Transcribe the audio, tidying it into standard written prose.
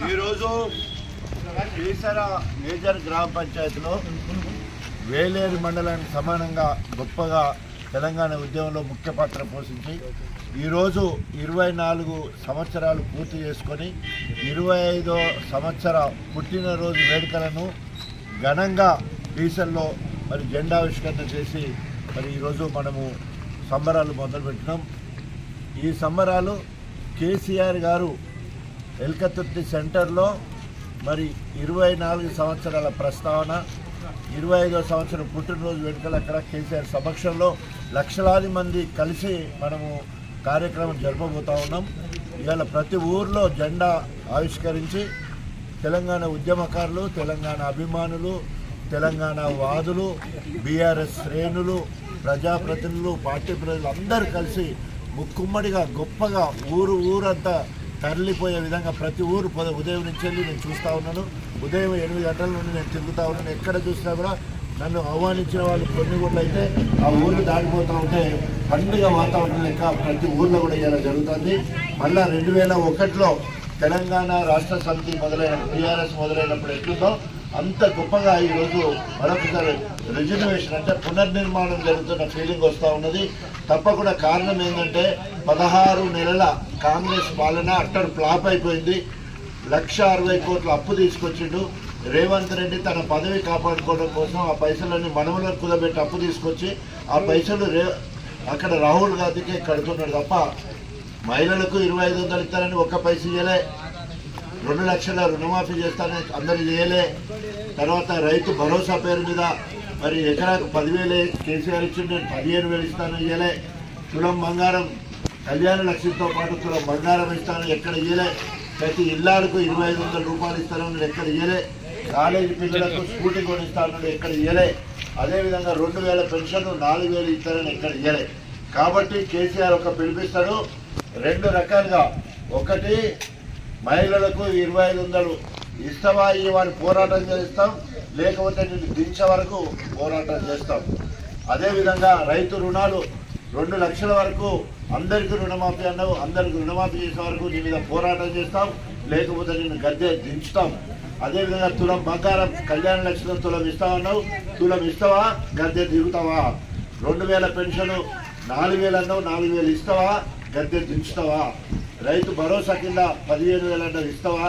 ఈరోజు ఈసర మేజర్ గ్రామ పంచాయతీలో వేలేరు మండలానికి సమానంగా గొప్పగా తెలంగాణ ఉద్యమంలో ముఖ్య పాత్ర పోషించి ఈరోజు 24 సంవత్సరాలు పూర్తి చేసుకొని 25వ సంవత్సర పుట్టినరోజు వేడుకలను ఘనంగా ఈసర్లో మరి జెండావిష్కరణ చేసి మరి ఈరోజు మనము సంబరాలు మొదలుపెట్టినాం। ఈ సంబరాలు కేసీఆర్ గారు ఎల్కతుర్తి సెంటర్లో మరి 24 సంవత్సరాల ప్రస్తావన 25వ సంవత్సరం పుట్టినరోజు వేడుకలు అక్కడ కేసీఆర్ సమక్షంలో లక్షలాది మంది కలిసి మనము కార్యక్రమం జరపబోతా ఉన్నాం। ఇవాళ ప్రతి ఊర్లో జెండా ఆవిష్కరించి తెలంగాణ ఉద్యమకారులు, తెలంగాణ అభిమానులు, తెలంగాణ వాదులు, బీఆర్ఎస్ శ్రేణులు, ప్రజాప్రతినిధులు, పార్టీ ప్రజలు అందరూ కలిసి ముక్కుమ్మడిగా గొప్పగా ఊరంతా తరలిపోయే విధంగా ప్రతి ఊరు ఉదయం నుంచి వెళ్ళి నేను చూస్తూ ఉన్నాను। ఉదయం 8 గంటల నుండి నేను తిరుగుతూ ఉన్నాను। ఎక్కడ చూసినా కూడా నన్ను ఆహ్వానించిన వాళ్ళు కొన్ని ఊర్లు అయితే ఆ ఊళ్ళు దాటిపోతూ ఉంటే పండుగ వాతావరణం లెక్క ప్రతి ఊర్లో కూడా ఇలా జరుగుతుంది। మళ్ళీ 2001లో తెలంగాణ రాష్ట్ర సమితి టీఆర్ఎస్ మొదలైనప్పుడు ఎట్లుందో అంత గొప్పగా ఈరోజు మరొకసారి రిజర్వేషన్ అంటే పునర్నిర్మాణం జరుగుతున్న ఫీలింగ్ వస్తూ ఉన్నది। తప్పకుండా కారణం ఏంటంటే 16 నెలల కాంగ్రెస్ పాలన అట్టర్ ఫ్లాప్ అయిపోయింది। 1,60,000 కోట్ల అప్పు తీసుకొచ్చిండు రేవంత్ రెడ్డి తన పదవి కాపాడుకోవడం కోసం ఆ పైసలన్నీ మనములకు కుదబెట్టి అప్పు తీసుకొచ్చి ఆ పైసలు అక్కడ రాహుల్ గాంధీకి కడుతున్నాడు తప్ప మహిళలకు 2,500 ఇస్తారని ఒక్క పైస ఇయ్యలే, 2 లక్షల రుణమాఫీ చేస్తానని అందరు చేయలే। తర్వాత రైతు భరోసా పేరు మీద మరి ఎకరాకు 10,000 కేసీఆర్ ఇచ్చిండు, 15,000 ఇస్తాను ఇయ్యలే। తులం బంగారం కళ్యాణ లక్ష్యంతో పాటు తులం బంగారం ఇస్తాను ఎక్కడ ఇయ్యలే। ప్రతి ఇల్లాలకు 2,500 రూపాయలు ఇస్తానని ఎక్కడ ఇయ్యలే। కాలేజీ పిల్లలకు స్కూటీ కొనిస్తాను ఎక్కడ ఇయ్యలే। అదేవిధంగా 2,000 పెన్షన్ 4,000 ఇస్తారని ఎక్కడ ఇయ్యలే। కాబట్టి కేసీఆర్ ఒక పిలిపిస్తాడు 2 రకాలుగా, ఒకటి మహిళలకు 2,500 ఇస్తావా ఇవ్వని పోరాటం చేస్తాం, లేకపోతే నేను దించే వరకు పోరాటం చేస్తాం। అదేవిధంగా రైతు రుణాలు 2 లక్షల వరకు అందరికీ రుణమాఫీ అన్నావు, అందరికి రుణమాఫీ చేసే వరకు నీ మీద పోరాటం చేస్తాం, లేకపోతే నేను గద్దె దించుతాం। అదేవిధంగా తులం బంగారం కళ్యాణ లక్ష్యంలో తులం ఇస్తావన్నావు, తులం ఇస్తావా గద్దె దిగుతావా? 2,000 పెన్షన్ 4,000 అన్నావు, 4,000 ఇస్తావా గద్దె దించుతావా? రైతు భరోసా కింద 15,000 అన్నావు ఇస్తావా?